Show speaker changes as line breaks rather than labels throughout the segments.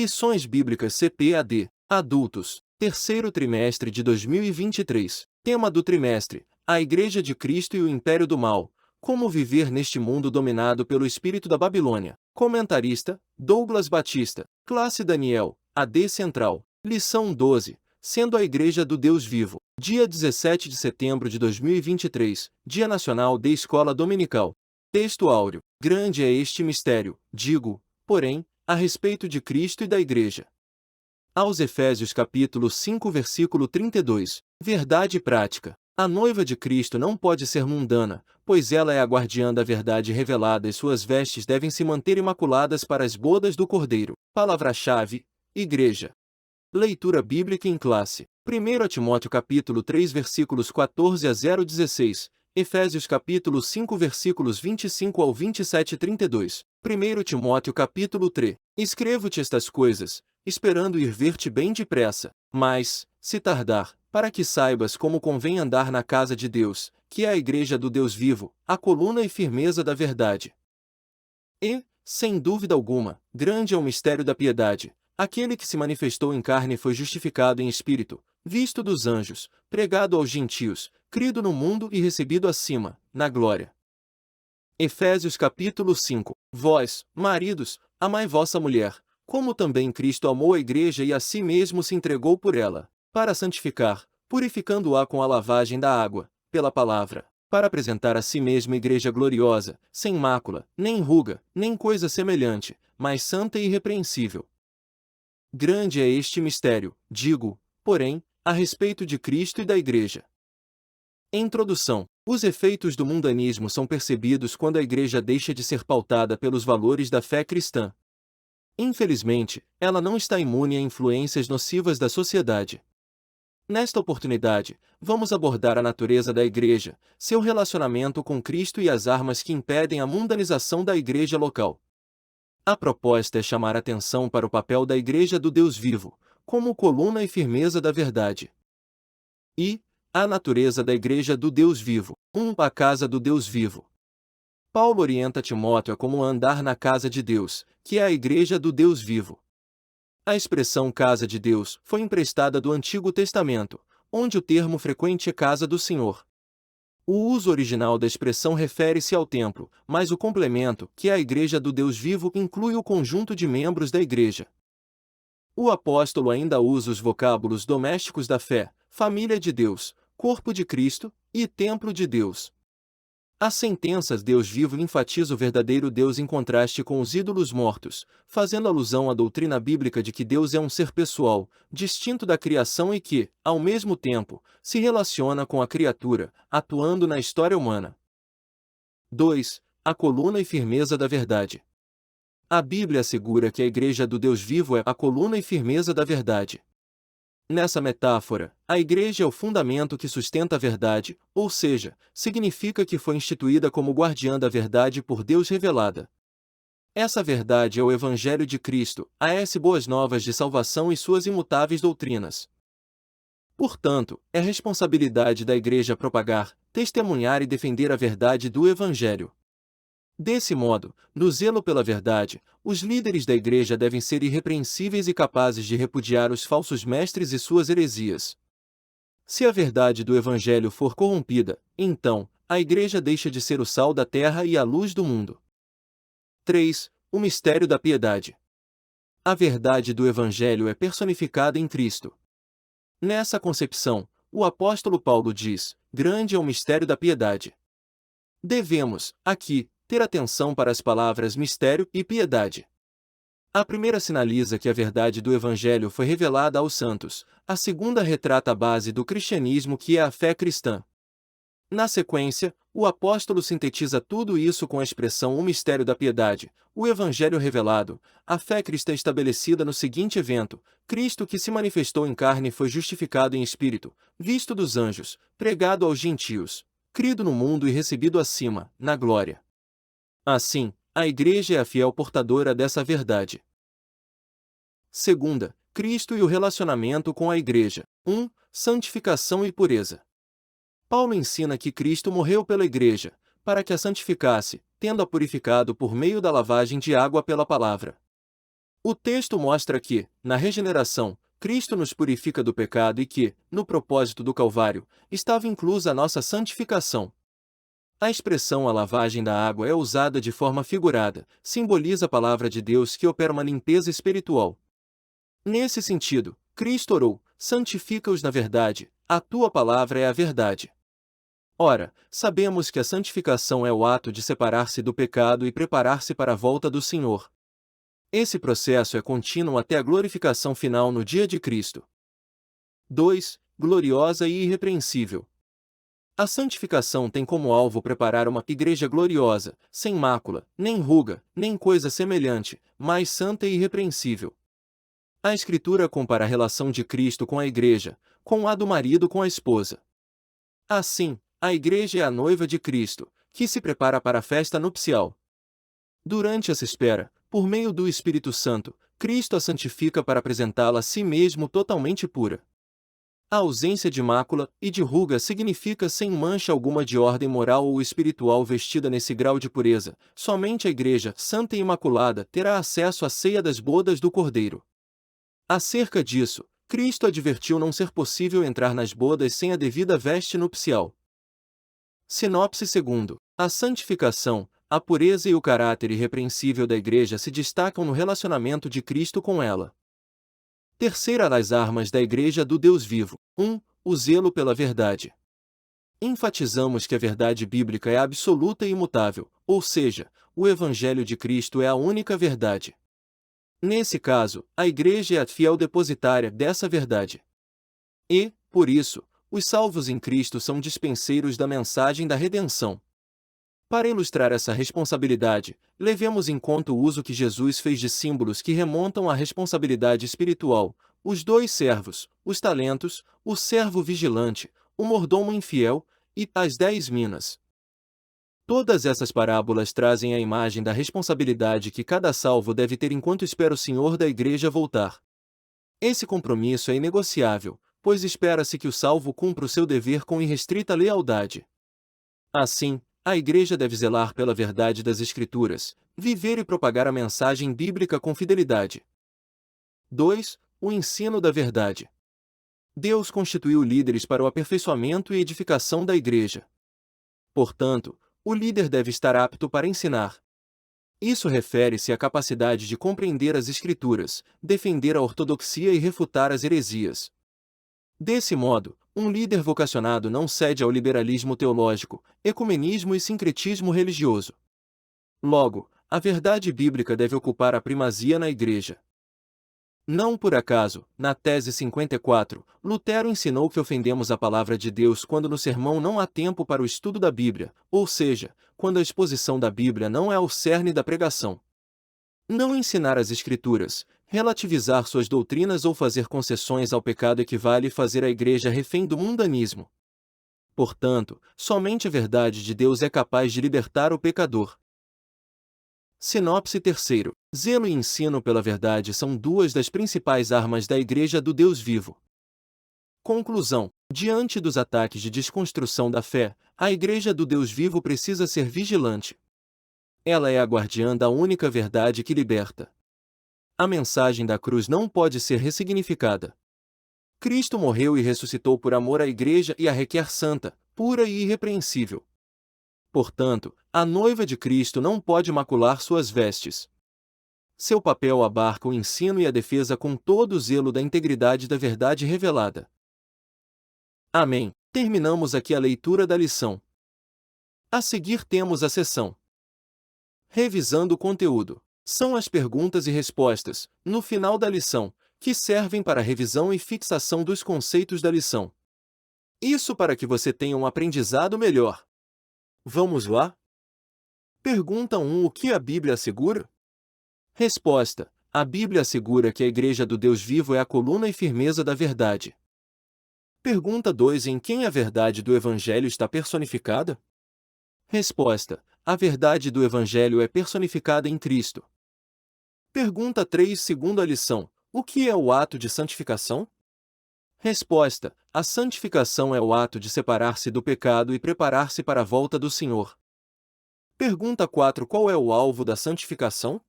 Lições Bíblicas CPAD, Adultos, terceiro trimestre de 2023. Tema do trimestre: a Igreja de Cristo e o Império do Mal. Como viver neste mundo dominado pelo espírito da Babilônia. Comentarista: Douglas Batista. Classe Daniel, AD Central. Lição 12. Sendo a Igreja do Deus Vivo. Dia 17 de setembro de 2023, Dia Nacional de Escola Dominical. Texto áureo. Grande é este mistério, digo, porém, a respeito de Cristo e da Igreja. Aos Efésios capítulo 5 versículo 32. Verdade prática. A noiva de Cristo não pode ser mundana, pois ela é a guardiã da verdade revelada e suas vestes devem se manter imaculadas para as bodas do Cordeiro. Palavra-chave: Igreja. Leitura bíblica em classe. 1 Timóteo capítulo 3 versículos 14 a 0,16. Efésios capítulo 5 versículos 25 ao 27 e 32. 1 Timóteo capítulo 3. Escrevo-te estas coisas, esperando ir ver-te bem depressa, mas, se tardar, para que saibas como convém andar na casa de Deus, que é a igreja do Deus vivo, a coluna e firmeza da verdade. E, sem dúvida alguma, grande é o mistério da piedade. Aquele que se manifestou em carne foi justificado em espírito, visto dos anjos, pregado aos gentios, crido no mundo e recebido acima, na glória. Efésios capítulo 5. Vós, maridos, amai vossa mulher, como também Cristo amou a igreja e a si mesmo se entregou por ela, para santificar, purificando-a com a lavagem da água, pela palavra, para apresentar a si mesmo igreja gloriosa, sem mácula, nem ruga, nem coisa semelhante, mas santa e irrepreensível. Grande é este mistério, digo, porém, a respeito de Cristo e da Igreja. Introdução. Os efeitos do mundanismo são percebidos quando a Igreja deixa de ser pautada pelos valores da fé cristã. Infelizmente, ela não está imune a influências nocivas da sociedade. Nesta oportunidade, vamos abordar a natureza da Igreja, seu relacionamento com Cristo e as armas que impedem a mundanização da Igreja local. A proposta é chamar atenção para o papel da Igreja do Deus vivo, como coluna e firmeza da verdade. E a natureza da Igreja do Deus vivo. A casa do Deus vivo. Paulo orienta Timóteo a como andar na casa de Deus, que é a Igreja do Deus vivo. A expressão casa de Deus foi emprestada do Antigo Testamento, onde o termo frequente é casa do Senhor. O uso original da expressão refere-se ao templo, mas o complemento, que é a Igreja do Deus vivo, inclui o conjunto de membros da Igreja. O apóstolo ainda usa os vocábulos domésticos da fé, família de Deus, corpo de Cristo e templo de Deus. A sentença Deus vivo enfatiza o verdadeiro Deus em contraste com os ídolos mortos, fazendo alusão à doutrina bíblica de que Deus é um ser pessoal, distinto da criação e que, ao mesmo tempo, se relaciona com a criatura, atuando na história humana. 2. A coluna e firmeza da verdade. A Bíblia assegura que a Igreja do Deus vivo é a coluna e firmeza da verdade. Nessa metáfora, a Igreja é o fundamento que sustenta a verdade, ou seja, significa que foi instituída como guardiã da verdade por Deus revelada. Essa verdade é o Evangelho de Cristo, as boas novas de salvação e suas imutáveis doutrinas. Portanto, é responsabilidade da Igreja propagar, testemunhar e defender a verdade do Evangelho. Desse modo, no zelo pela verdade, os líderes da Igreja devem ser irrepreensíveis e capazes de repudiar os falsos mestres e suas heresias. Se a verdade do Evangelho for corrompida, então, a Igreja deixa de ser o sal da terra e a luz do mundo. 3. O mistério da piedade. A verdade do Evangelho é personificada em Cristo. Nessa concepção, o apóstolo Paulo diz: grande é o mistério da piedade. Devemos, aqui, ter atenção para as palavras mistério e piedade. A primeira sinaliza que a verdade do Evangelho foi revelada aos santos, a segunda retrata a base do cristianismo, que é a fé cristã. Na sequência, o apóstolo sintetiza tudo isso com a expressão o mistério da piedade, o Evangelho revelado, a fé cristã estabelecida no seguinte evento: Cristo que se manifestou em carne foi justificado em espírito, visto dos anjos, pregado aos gentios, crido no mundo e recebido acima, na glória. Assim, a Igreja é a fiel portadora dessa verdade. Segunda, Cristo e o relacionamento com a Igreja. 1. Santificação e pureza. Paulo ensina que Cristo morreu pela Igreja, para que a santificasse, tendo-a purificado por meio da lavagem de água pela palavra. O texto mostra que, na regeneração, Cristo nos purifica do pecado e que, no propósito do Calvário, estava inclusa a nossa santificação. A expressão a lavagem da água é usada de forma figurada, simboliza a palavra de Deus que opera uma limpeza espiritual. Nesse sentido, Cristo orou: santifica-os na verdade, a tua palavra é a verdade. Ora, sabemos que a santificação é o ato de separar-se do pecado e preparar-se para a volta do Senhor. Esse processo é contínuo até a glorificação final no dia de Cristo. 2. Gloriosa e irrepreensível. A santificação tem como alvo preparar uma igreja gloriosa, sem mácula, nem ruga, nem coisa semelhante, mas santa e irrepreensível. A Escritura compara a relação de Cristo com a igreja, com a do marido com a esposa. Assim, a igreja é a noiva de Cristo, que se prepara para a festa nupcial. Durante essa espera, por meio do Espírito Santo, Cristo a santifica para apresentá-la a si mesmo totalmente pura. A ausência de mácula e de ruga significa sem mancha alguma de ordem moral ou espiritual vestida nesse grau de pureza. Somente a Igreja Santa e Imaculada terá acesso à ceia das bodas do Cordeiro. Acerca disso, Cristo advertiu não ser possível entrar nas bodas sem a devida veste nupcial. Sinopse 2. A santificação, a pureza e o caráter irrepreensível da Igreja se destacam no relacionamento de Cristo com ela. Terceira das armas da Igreja do Deus vivo. 1. O zelo pela verdade. Enfatizamos que a verdade bíblica é absoluta e imutável, ou seja, o Evangelho de Cristo é a única verdade. Nesse caso, a Igreja é a fiel depositária dessa verdade. E, por isso, os salvos em Cristo são dispenseiros da mensagem da redenção. Para ilustrar essa responsabilidade, levemos em conta o uso que Jesus fez de símbolos que remontam à responsabilidade espiritual: os 2 servos, os talentos, o servo vigilante, o mordomo infiel e as 10 minas. Todas essas parábolas trazem a imagem da responsabilidade que cada salvo deve ter enquanto espera o Senhor da Igreja voltar. Esse compromisso é inegociável, pois espera-se que o salvo cumpra o seu dever com irrestrita lealdade. Assim, a Igreja deve zelar pela verdade das Escrituras, viver e propagar a mensagem bíblica com fidelidade. 2. O ensino da verdade. Deus constituiu líderes para o aperfeiçoamento e edificação da Igreja. Portanto, o líder deve estar apto para ensinar. Isso refere-se à capacidade de compreender as Escrituras, defender a ortodoxia e refutar as heresias. Desse modo, um líder vocacionado não cede ao liberalismo teológico, ecumenismo e sincretismo religioso. Logo, a verdade bíblica deve ocupar a primazia na Igreja. Não por acaso, na tese 54, Lutero ensinou que ofendemos a palavra de Deus quando no sermão não há tempo para o estudo da Bíblia, ou seja, quando a exposição da Bíblia não é o cerne da pregação. Não ensinar as Escrituras, relativizar suas doutrinas ou fazer concessões ao pecado equivale a fazer a Igreja refém do mundanismo. Portanto, somente a verdade de Deus é capaz de libertar o pecador. Sinopse 3. Zelo e ensino pela verdade são 2 das principais armas da Igreja do Deus vivo. Conclusão: diante dos ataques de desconstrução da fé, a Igreja do Deus vivo precisa ser vigilante. Ela é a guardiã da única verdade que liberta. A mensagem da cruz não pode ser ressignificada. Cristo morreu e ressuscitou por amor à Igreja e a requer santa, pura e irrepreensível. Portanto, a noiva de Cristo não pode macular suas vestes. Seu papel abarca o ensino e a defesa com todo o zelo da integridade da verdade revelada. Amém. Terminamos aqui a leitura da lição. A seguir temos a seção Revisando o conteúdo. São as perguntas e respostas, no final da lição, que servem para a revisão e fixação dos conceitos da lição. Isso para que você tenha um aprendizado melhor. Vamos lá? Pergunta 1. O que a Bíblia assegura? Resposta: a Bíblia assegura que a Igreja do Deus vivo é a coluna e firmeza da verdade. Pergunta 2. Em quem a verdade do Evangelho está personificada? Resposta: a verdade do Evangelho é personificada em Cristo. Pergunta 3. Segundo a lição, o que é o ato de santificação? Resposta: a santificação é o ato de separar-se do pecado e preparar-se para a volta do Senhor. Pergunta 4. Qual é o alvo da santificação?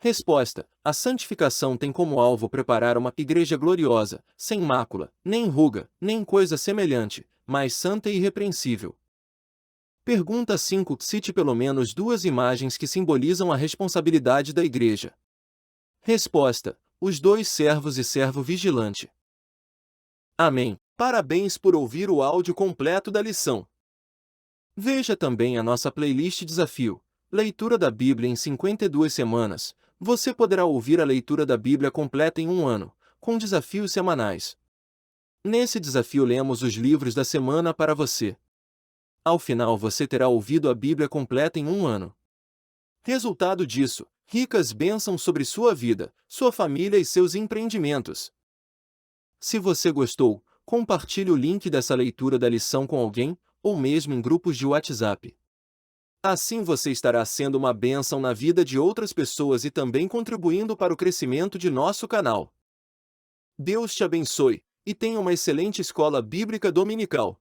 Resposta: a santificação tem como alvo preparar uma igreja gloriosa, sem mácula, nem ruga, nem coisa semelhante, mas santa e irrepreensível. Pergunta 5. Cite pelo menos duas imagens que simbolizam a responsabilidade da igreja. Resposta: os dois servos e servo vigilante. Amém. Parabéns por ouvir o áudio completo da lição. Veja também a nossa playlist Desafio, Leitura da Bíblia em 52 semanas. Você poderá ouvir a leitura da Bíblia completa em um ano, com desafios semanais. Nesse desafio lemos os livros da semana para você. Ao final você terá ouvido a Bíblia completa em um ano. Resultado disso, ricas bênçãos sobre sua vida, sua família e seus empreendimentos. Se você gostou, compartilhe o link dessa leitura da lição com alguém, ou mesmo em grupos de WhatsApp. Assim você estará sendo uma bênção na vida de outras pessoas e também contribuindo para o crescimento de nosso canal. Deus te abençoe, e tenha uma excelente escola bíblica dominical.